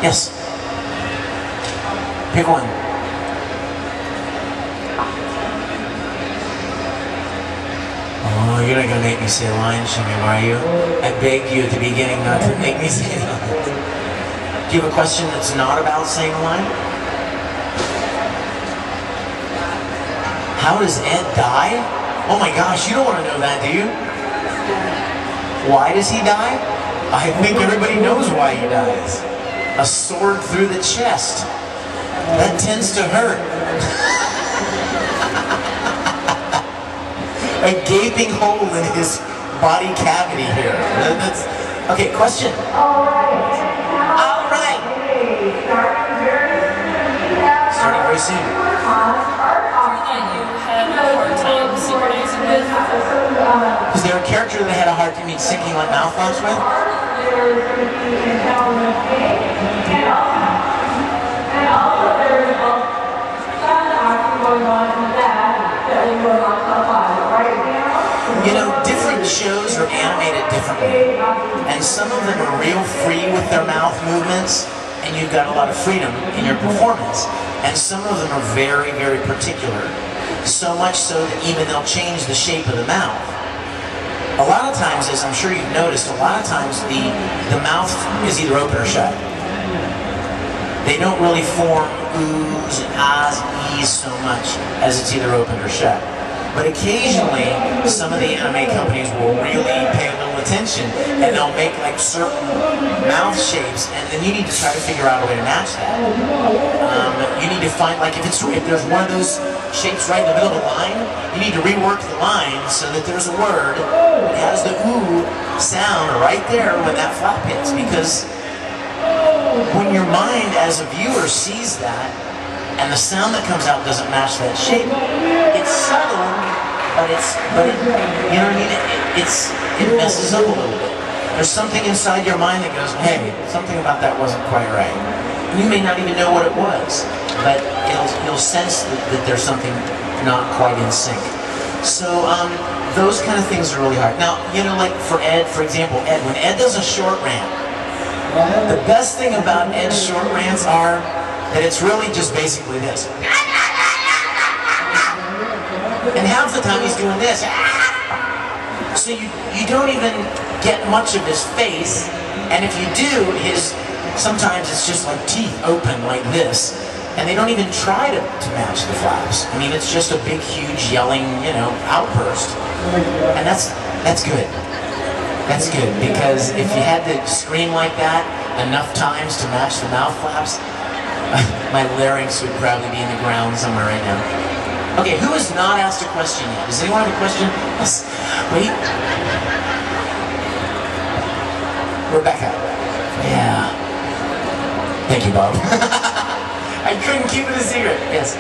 Yes. Pick one. Oh, you're not gonna make me say line, Shimmy, are you? I begged you at the beginning not to make me say lines. Do you have a question that's not about saying a line? How does Ed die? Oh my gosh, you don't want to know that, do you? Why does he die? I think everybody knows why he dies. A sword through the chest. That tends to hurt. A gaping hole in his body cavity here. Okay, question. All right. Starting very soon. Is there a character that had a hard time syncing like mouth flaps with? You know, different shows are animated differently, and some of them are real free with their mouth movements, and you've got a lot of freedom in your performance, and some of them are very, very particular, so much so that even they'll change the shape of the mouth. A lot of times, as I'm sure you've noticed, a lot of times the mouth is either open or shut. They don't really form oohs and ahs and e's so much as it's either open or shut. But occasionally, some of the anime companies will really pay a little attention, and they'll make like certain mouth shapes, and then you need to try to figure out a way to match that. You need to find, like if there's one of those shapes right in the middle of the line, you need to rework the line so that there's a word that has the ooh sound right there when that flap hits, because when your mind as a viewer sees that, and the sound that comes out doesn't match that shape, it's subtle, but you know what I mean? It messes up a little bit. There's something inside your mind that goes, hey, something about that wasn't quite right. And you may not even know what it was, but you'll sense that there's something not quite in sync. So those kind of things are really hard. Now, you know, like for Ed, for example, when Ed does a short rant, the best thing about Ed's short rants are that it's really just basically this. And half the time he's doing this. So you don't even get much of his face, and if you do, sometimes it's just like teeth open like this, and they don't even try to match the flaps. I mean, it's just a big, huge, yelling, you know, outburst. And that's good. That's good, because if you had to scream like that enough times to match the mouth flaps, my larynx would probably be in the ground somewhere right now. Okay, who has not asked a question yet? Does anyone have a question? Yes. Wait. Rebecca. Yeah. Thank you, Bob. I couldn't keep it a secret. Yes.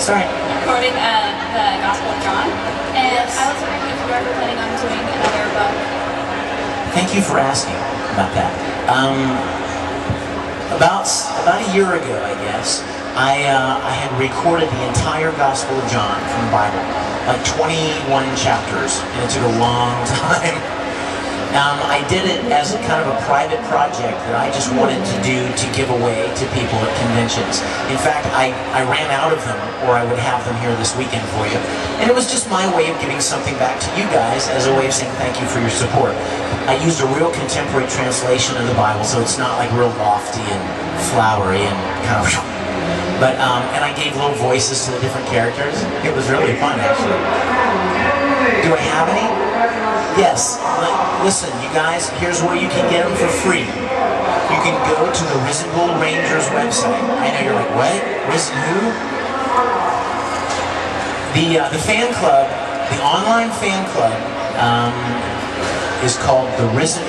Sorry. Recording the Gospel of John, and yes. I was wondering if you were ever planning on doing another book. Thank you for asking about that. About a year ago, I guess, I had recorded the entire Gospel of John from the Bible, like 21 chapters, and it took a long time. I did it as a kind of a private project that I just wanted to do to give away to people at conventions. In fact, I ran out of them, or I would have them here this weekend for you. And it was just my way of giving something back to you guys as a way of saying thank you for your support. I used a real contemporary translation of the Bible, so it's not like real lofty and flowery and kind of... But, and I gave little voices to the different characters. It was really fun, actually. Do I have any? Yes. Listen, you guys, here's where you can get them for free. You can go to the Risen Bull Rangers website. I know you're like, what? Risen who? The fan club, the online fan club, is called Risen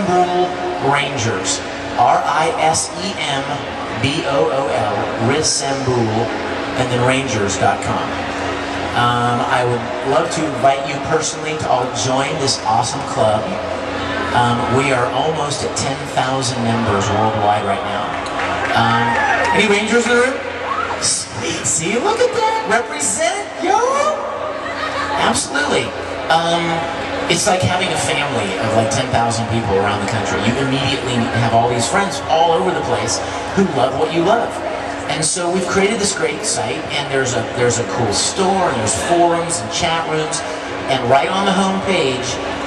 Bull Rangers. RISEMBOOL, Risembool, and then Rangers.com. I would love to invite you personally to all join this awesome club. We are almost at 10,000 members worldwide right now. Any Rangers in the room? Sweet, see, look at that, represent, yo! Absolutely. It's like having a family of like 10,000 people around the country. You immediately have all these friends all over the place who love what you love. And so we've created this great site, and there's a cool store, and there's forums and chat rooms, and right on the home page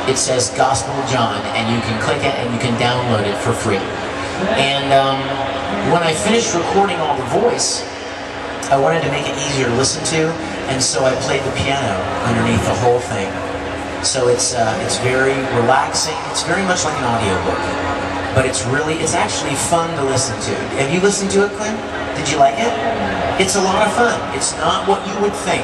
it says Gospel of John, and you can click it and you can download it for free. And when I finished recording all the voice, I wanted to make it easier to listen to, and so I played the piano underneath the whole thing. So it's very relaxing. It's very much like an audiobook, but it's actually fun to listen to. Have you listened to it, Clint? Did you like it? It's a lot of fun. It's not what you would think,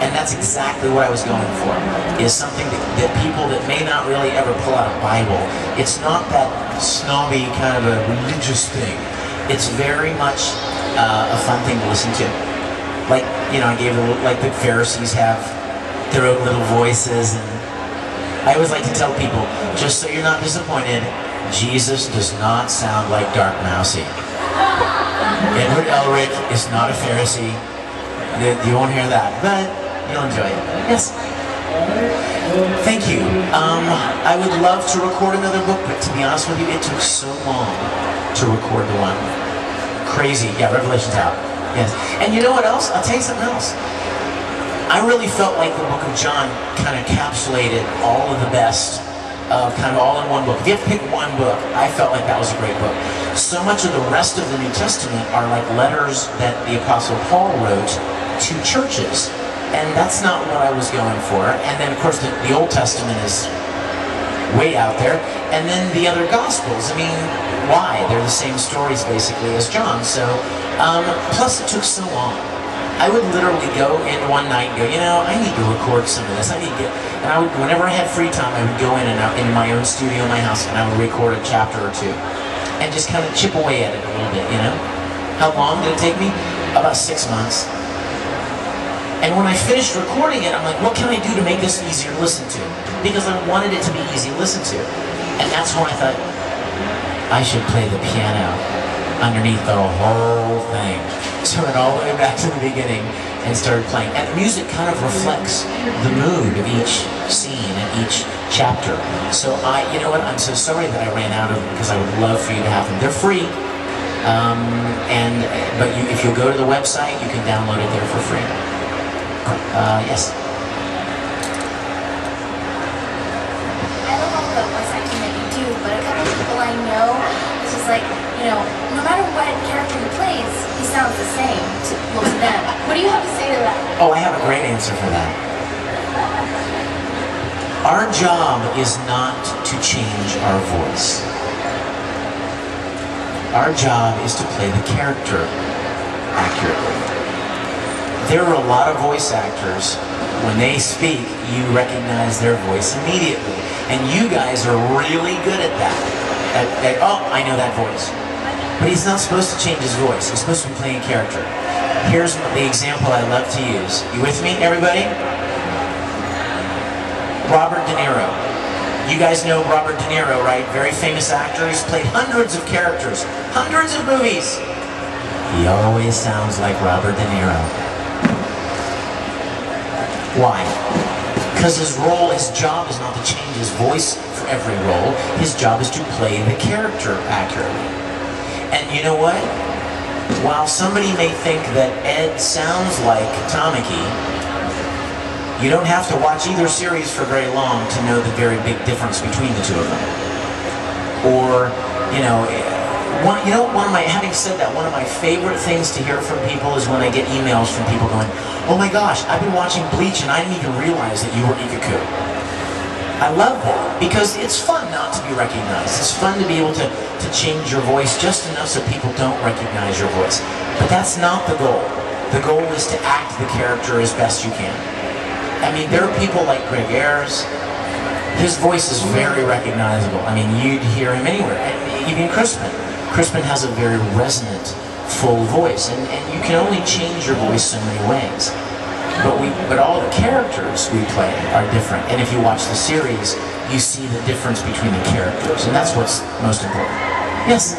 and that's exactly what I was going for. Is something that people that may not really ever pull out a Bible. It's not that snobby kind of a religious thing. It's very much a fun thing to listen to. Like, you know, I gave like the Pharisees have their own little voices, and I always like to tell people, just so you're not disappointed, Jesus does not sound like Dark Mousy. Edward Elric is not a Pharisee. You won't hear that, but you'll enjoy it. Yes. Thank you. I would love to record another book, but to be honest with you, it took so long to record the one. Crazy. Yeah, Revelation's out. Yes. And you know what else? I'll tell you something else. I really felt like the book of John kind of encapsulated all of the best, kind of all in one book. If you have to pick one book, I felt like that was a great book. So much of the rest of the New Testament are like letters that the Apostle Paul wrote to churches. And that's not what I was going for. And then, of course, the Old Testament is way out there. And then the other Gospels, I mean, why? They're the same stories, basically, as John. So, plus it took so long. I would literally go in one night and go, you know, I need to record some of this. I need to get, and I would, whenever I had free time, I would go in and out in my own studio in my house, and I would record a chapter or two, and just kind of chip away at it a little bit, you know? How long did it take me? About 6 months. And when I finished recording it, I'm like, what can I do to make this easier to listen to? Because I wanted it to be easy to listen to. And that's when I thought, I should play the piano underneath the whole thing. So I went all the way back to the beginning and started playing. And the music kind of reflects the mood of each scene and each chapter. So you know what, I'm so sorry that I ran out of them, because I would love for you to have them. They're free. But if you'll go to the website, you can download it there for free. Yes? I love all the voice acting that you do, but a couple of people I know, it's just like, you know, no matter what character he plays, he sounds the same to them. What do you have to say to that? Oh, I have a great answer for that. Our job is not to change our voice. Our job is to play the character accurately. There are a lot of voice actors, when they speak, you recognize their voice immediately. And you guys are really good at that. Oh, I know that voice. But he's not supposed to change his voice. He's supposed to be playing character. Here's the example I love to use. You with me, everybody? Robert De Niro. You guys know Robert De Niro, right? Very famous actor. He's played hundreds of characters, hundreds of movies. He always sounds like Robert De Niro. Why? Because his job is not to change his voice for every role. His job is to play the character accurately. And you know what? While somebody may think that Ed sounds like Tamaki, you don't have to watch either series for very long to know the very big difference between the two of them. Or, having said that, one of my favorite things to hear from people is when I get emails from people going, oh my gosh, I've been watching Bleach and I didn't even realize that you were Ikaku. I love that, because it's fun not to be recognized. It's fun to be able to change your voice just enough so people don't recognize your voice. But that's not the goal. The goal is to act the character as best you can. I mean, there are people like Greg Ayers. His voice is very recognizable. I mean, you'd hear him anywhere. And even Crispin. Crispin has a very resonant, full voice. And you can only change your voice so many ways. But all the characters we play are different. And if you watch the series, you see the difference between the characters. And that's what's most important. Yes?